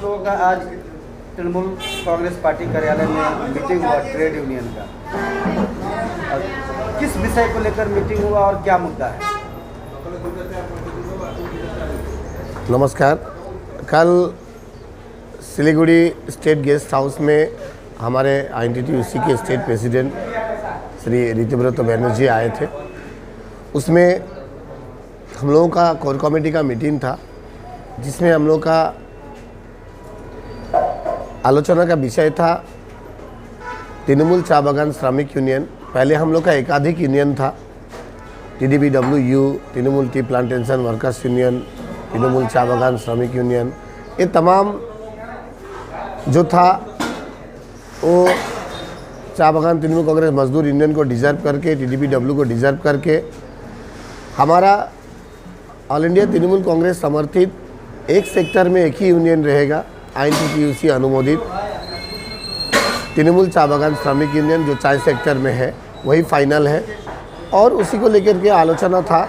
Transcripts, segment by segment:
आप लोगों का आज तृणमूल कांग्रेस पार्टी कार्यालय में मीटिंग हुआ ट्रेड यूनियन का, और किस विषय को लेकर मीटिंग हुआ और क्या मुद्दा है? नमस्कार। कल सिलीगुड़ी स्टेट गेस्ट हाउस में हमारे INTTUC के स्टेट प्रेसिडेंट श्री ऋतुव्रत बनर्जी आए थे। उसमें हम लोगों का कोर कमेटी का मीटिंग था, जिसमें हम लोग का आलोचना का विषय था तृणमूल चाय बागान श्रमिक यूनियन। पहले हम लोग का एकाधिक यूनियन था, TDBWU, Trinamool tea plantation workers union, Trinamool चाय बागान श्रमिक यूनियन। ये तमाम जो था वो चाय बागान तृणमूल कांग्रेस मजदूर यूनियन को डिज़र्व करके, TDBW को डिज़र्व करके हमारा ऑल इंडिया तृणमूल कांग्रेस समर्थित एक सेक्टर में एक ही यूनियन रहेगा, INTTUC अनुमोदित तृणमूल चाय बागान श्रमिक यूनियन जो चाय सेक्टर में है वही फाइनल है। और उसी को लेकर के आलोचना था,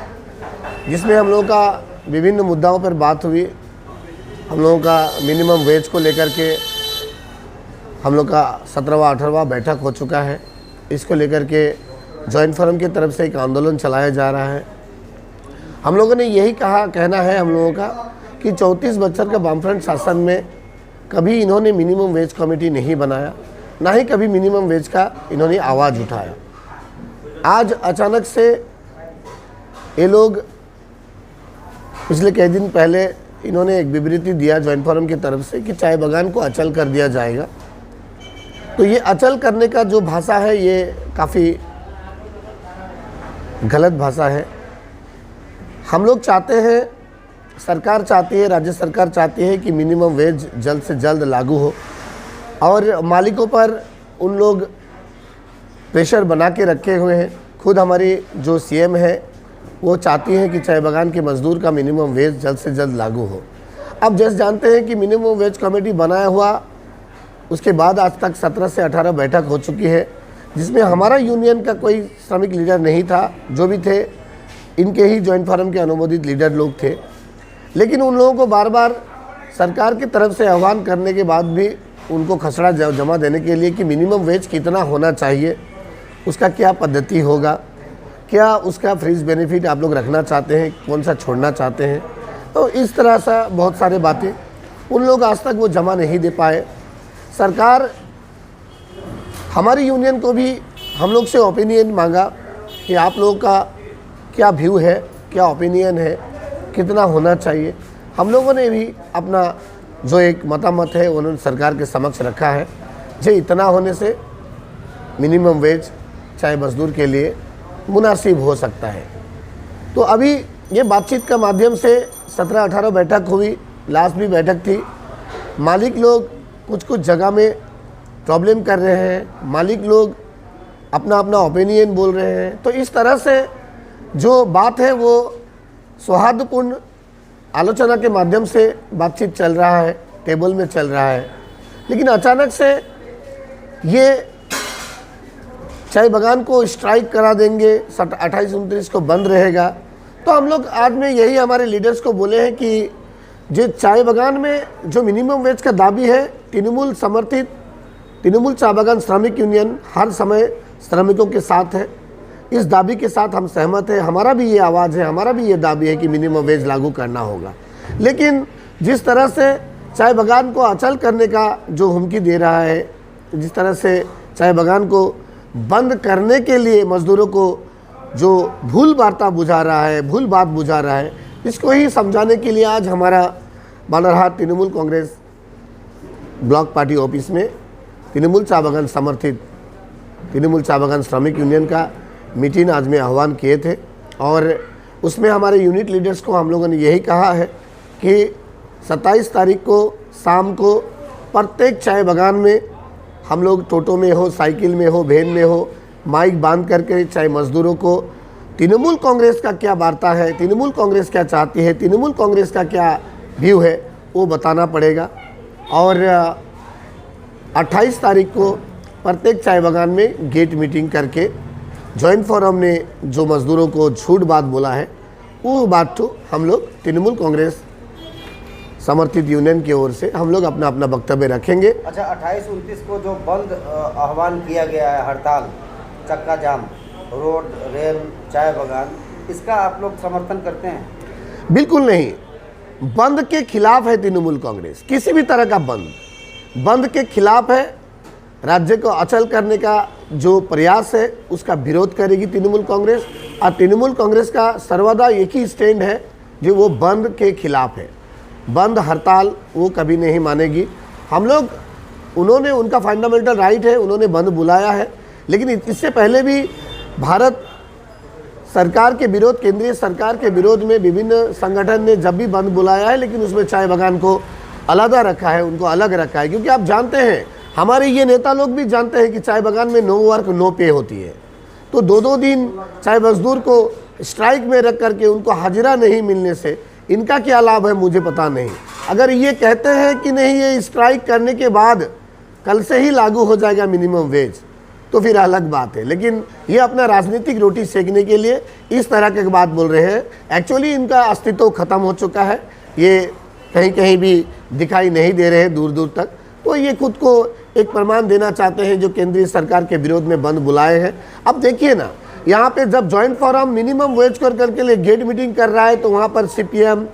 जिसमें हम लोगों का विभिन्न मुद्दाओं पर बात हुई। हम लोगों का मिनिमम वेज को लेकर के हम लोग का 17वां 18वां बैठक हो चुका है। इसको लेकर के जॉइंट फोरम की तरफ से एक आंदोलन चलाया जा रहा है। हम लोगों ने यही कहना है हम लोगों का कि 34 बच्चर का वामफ्रंट शासन में कभी इन्होंने मिनिमम वेज कमेटी नहीं बनाया, ना ही कभी मिनिमम वेज का इन्होंने आवाज़ उठाया। आज अचानक से ये लोग पिछले कई दिन पहले इन्होंने एक विबृति दिया जॉइंट फोरम की तरफ से कि चाय बागान को अचल कर दिया जाएगा। तो ये अचल करने का जो भाषा है ये काफ़ी गलत भाषा है। हम लोग चाहते हैं, सरकार चाहती है, राज्य सरकार चाहती है कि मिनिमम वेज जल्द से जल्द लागू हो, और मालिकों पर उन लोग प्रेशर बना के रखे हुए हैं। खुद हमारी जो CM है वो चाहती हैं कि चाय बागान के मजदूर का मिनिमम वेज जल्द से जल्द लागू हो। अब जैसे जानते हैं कि मिनिमम वेज कमेटी बनाया हुआ, उसके बाद आज तक 17 से 18 बैठक हो चुकी है, जिसमें हमारा यूनियन का कोई श्रमिक लीडर नहीं था। जो भी थे इनके ही जॉइंट फोरम के अनुमोदित लीडर लोग थे। लेकिन उन लोगों को बार बार सरकार की तरफ से आह्वान करने के बाद भी उनको खसड़ा जमा देने के लिए कि मिनिमम वेज कितना होना चाहिए, उसका क्या पद्धति होगा, क्या उसका फ्रीज बेनिफिट आप लोग रखना चाहते हैं, कौन सा छोड़ना चाहते हैं। तो इस तरह से बहुत सारे बातें उन लोग आज तक वो जमा नहीं दे पाए। सरकार हमारी यूनियन को भी हम लोग से ओपिनियन मांगा कि आप लोगों का क्या व्यू है, क्या ओपिनियन है, कितना होना चाहिए। हम लोगों ने भी अपना जो एक मतामत है उन्होंने सरकार के समक्ष रखा है, जो इतना होने से मिनिमम वेज चाय मजदूर के लिए मुनासिब हो सकता है। तो अभी ये बातचीत का माध्यम से 17-18 बैठक हुई, लास्ट भी बैठक थी। मालिक लोग कुछ जगह में प्रॉब्लम कर रहे हैं, मालिक लोग अपना अपना ओपिनियन बोल रहे हैं। तो इस तरह से जो बात है वो सौहार्दपूर्ण आलोचना के माध्यम से बातचीत चल रहा है, टेबल में चल रहा है। लेकिन अचानक से ये चाय बागान को स्ट्राइक करा देंगे, 28-29 को बंद रहेगा। तो हम लोग आज में यही हमारे लीडर्स को बोले हैं कि जो चाय बागान में जो मिनिमम वेज का दाबी है, तृणमूल समर्थित तृणमूल चाय बागान श्रमिक यूनियन हर समय श्रमिकों के साथ है। इस दाबी के साथ हम सहमत हैं। हमारा भी ये आवाज़ है, हमारा भी ये दाबी है कि मिनिमम वेज लागू करना होगा। लेकिन जिस तरह से चाय बागान को अचल करने का जो हुमकी दे रहा है, जिस तरह से चाय बागान को बंद करने के लिए मजदूरों को जो भूल बात बुझा रहा है, इसको ही समझाने के लिए आज हमारा Banarhat Trinamool Congress block party office में तृणमूल चाय बागान समर्थित तृणमूल चाय बागान श्रमिक यूनियन का मीटिंग आज में आह्वान किए थे। और उसमें हमारे यूनिट लीडर्स को हम लोगों ने यही कहा है कि 27 तारीख को शाम को प्रत्येक चाय बागान में हम लोग टोटो में हो, साइकिल में हो, वैन में हो, माइक बांध करके चाय मजदूरों को तृणमूल कांग्रेस का क्या वार्ता है, तृणमूल कांग्रेस क्या चाहती है, तृणमूल कांग्रेस का क्या व्यू है, वो बताना पड़ेगा। और 28 तारीख को प्रत्येक चाय बागान में गेट मीटिंग करके जॉइंट फोरम ने जो मजदूरों को झूठ बात बोला है, वो बात तो हम लोग तृणमूल कांग्रेस समर्थित यूनियन की ओर से हम लोग अपना अपना वक्तव्य रखेंगे। अच्छा, 28-29 को जो बंद आह्वान किया गया है, हड़ताल, चक्का जाम, रोड, रेल, चाय बागान, इसका आप लोग समर्थन करते हैं? बिल्कुल नहीं। बंद के खिलाफ है तृणमूल कांग्रेस। किसी भी तरह का बंद के खिलाफ है। राज्य को अचल करने का जो प्रयास है उसका विरोध करेगी तृणमूल कांग्रेस। और तृणमूल कांग्रेस का सर्वदा एक ही स्टैंड है जो वो बंद के खिलाफ है। बंद हड़ताल वो कभी नहीं मानेगी। हम लोग, उन्होंने, उनका फंडामेंटल राइट है, उन्होंने बंद बुलाया है। लेकिन इससे पहले भी भारत सरकार के विरोध, केंद्रीय सरकार के विरोध में विभिन्न संगठन ने जब भी बंद बुलाया है, लेकिन उसमें चाय बागान को अलग रखा है, उनको अलग रखा है। क्योंकि आप जानते हैं, हमारे ये नेता लोग भी जानते हैं कि चाय बागान में नो वर्क नो पे होती है। तो 2-2 दिन चाय मजदूर को स्ट्राइक में रख करके उनको हाजिरा नहीं मिलने से इनका क्या लाभ है मुझे पता नहीं। अगर ये कहते हैं कि नहीं, ये स्ट्राइक करने के बाद कल से ही लागू हो जाएगा मिनिमम वेज, तो फिर अलग बात है। लेकिन ये अपना राजनीतिक रोटी सेकने के लिए इस तरह की बात बोल रहे हैं। एक्चुअली इनका अस्तित्व खत्म हो चुका है, ये कहीं कहीं भी दिखाई नहीं दे रहे हैं दूर दूर तक। तो ये खुद को एक प्रमाण देना चाहते हैं जो केंद्रीय सरकार के विरोध में बंद बुलाए हैं। अब देखिए ना, यहाँ पे जब जॉइंट फोरम मिनिमम वेज के लिए गेट मीटिंग कर रहा है, तो वहाँ पर CPM,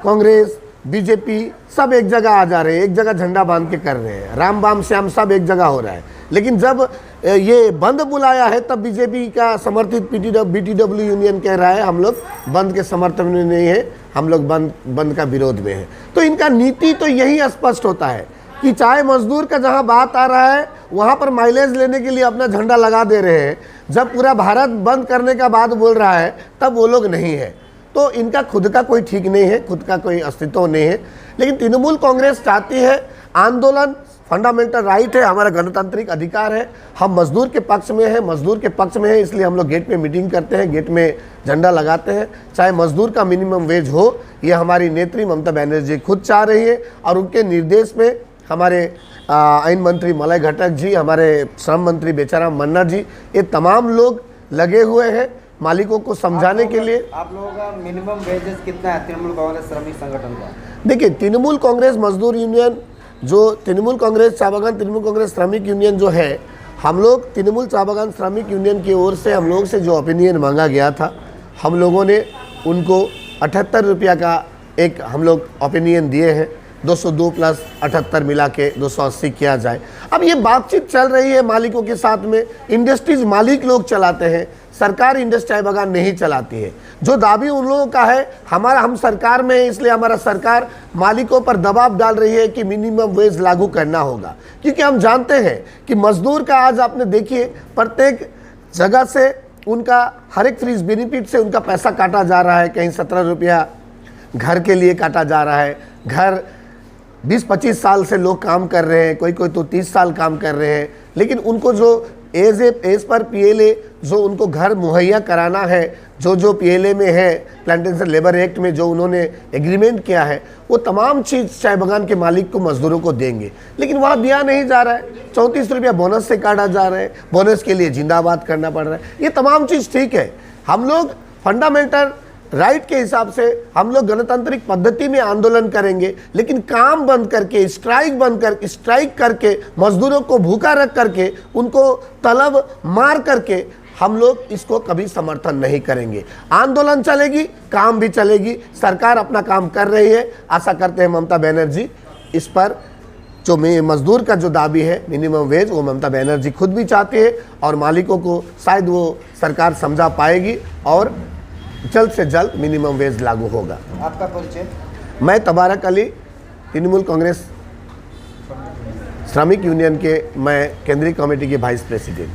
कांग्रेस, बीजेपी सब एक जगह आ जा रहे हैं, एक जगह झंडा बांध के कर रहे हैं। राम बाम श्याम सब एक जगह हो रहा है। लेकिन जब ये बंद बुलाया है तब बीजेपी का समर्थित BTW यूनियन कह रहा है हम लोग बंद के समर्थन में नहीं है, हम लोग बंद का विरोध में है। तो इनका नीति तो यही स्पष्ट होता है कि चाहे मजदूर का जहां बात आ रहा है वहां पर माइलेज लेने के लिए अपना झंडा लगा दे रहे हैं। जब पूरा भारत बंद करने का बात बोल रहा है तब वो लोग नहीं है। तो इनका खुद का कोई ठीक नहीं है, खुद का कोई अस्तित्व नहीं है। लेकिन तृणमूल कांग्रेस चाहती है आंदोलन, फंडामेंटल राइट है, हमारा गणतांत्रिक अधिकार है। हम मजदूर के पक्ष में है, मजदूर के पक्ष में है, इसलिए हम लोग गेट में मीटिंग करते हैं, गेट में झंडा लगाते हैं। चाहे मजदूर का मिनिमम वेज हो, ये हमारी नेत्री ममता बनर्जी खुद चाह रही है। और उनके निर्देश में हमारे आईन मंत्री मलय घटक जी, हमारे श्रम मंत्री बेचाराम मन्ना जी, ये तमाम लोग लगे हुए हैं मालिकों को समझाने के लिए। आप लोगों का मिनिमम वेजेस कितना है तृणमूल कांग्रेस श्रमिक संगठन का? देखिए, तृणमूल कांग्रेस मजदूर यूनियन, जो तृणमूल कांग्रेस चाय बागान तृणमूल कांग्रेस श्रमिक यूनियन जो है, हम लोग तृणमूल चाय बागान श्रमिक यूनियन की ओर से हम लोग से जो ओपिनियन मांगा गया था, हम लोगों ने उनको 78 रुपया का एक हम लोग ओपिनियन दिए हैं। 202 प्लस 78 मिला के 280 किया जाए। अब ये बातचीत चल रही है मालिकों के साथ में। इंडस्ट्रीज मालिक लोग चलाते हैं, सरकार इंडस्ट्री चाय बागान नहीं चलाती है। जो दावी उन लोगों का है, हम सरकार में है, इसलिए हमारा सरकार मालिकों पर दबाव डाल रही है कि मिनिमम वेज लागू करना होगा। क्योंकि हम जानते हैं कि मजदूर का आज आपने देखिए प्रत्येक जगह से उनका हर एक फ्रीज बेनिफिट से उनका पैसा काटा जा रहा है। कहीं 17 रुपया घर के लिए काटा जा रहा है। घर 20-25 साल से लोग काम कर रहे हैं, कोई तो 30 साल काम कर रहे हैं। लेकिन उनको जो एज पर PLA जो उनको घर मुहैया कराना है, जो PLA में है, प्लांटेशन लेबर एक्ट में जो उन्होंने एग्रीमेंट किया है, वो तमाम चीज़ चाय बागान के मालिक को, मजदूरों को देंगे। लेकिन वहाँ दिया नहीं जा रहा है। 34 रुपया बोनस से काटा जा रहा है। बोनस के लिए जिंदाबाद करना पड़ रहा है। ये तमाम चीज़ ठीक है, हम लोग फंडामेंटल राइट के हिसाब से हम लोग गणतांत्रिक पद्धति में आंदोलन करेंगे। लेकिन काम बंद करके, स्ट्राइक करके, मजदूरों को भूखा रख करके, उनको तलब मार करके हम लोग इसको कभी समर्थन नहीं करेंगे। आंदोलन चलेगी, काम भी चलेगी। सरकार अपना काम कर रही है। आशा करते हैं ममता बनर्जी इस पर जो मजदूर का जो दाबी है मिनिमम वेज, वो ममता बनर्जी खुद भी चाहती है और मालिकों को शायद वो सरकार समझा पाएगी और जल्द से जल्द मिनिमम वेज लागू होगा। आपका परिचय? मैं तबारक अली, तृणमूल कांग्रेस श्रमिक यूनियन के मैं केंद्रीय कमेटी के वाइस प्रेसिडेंट।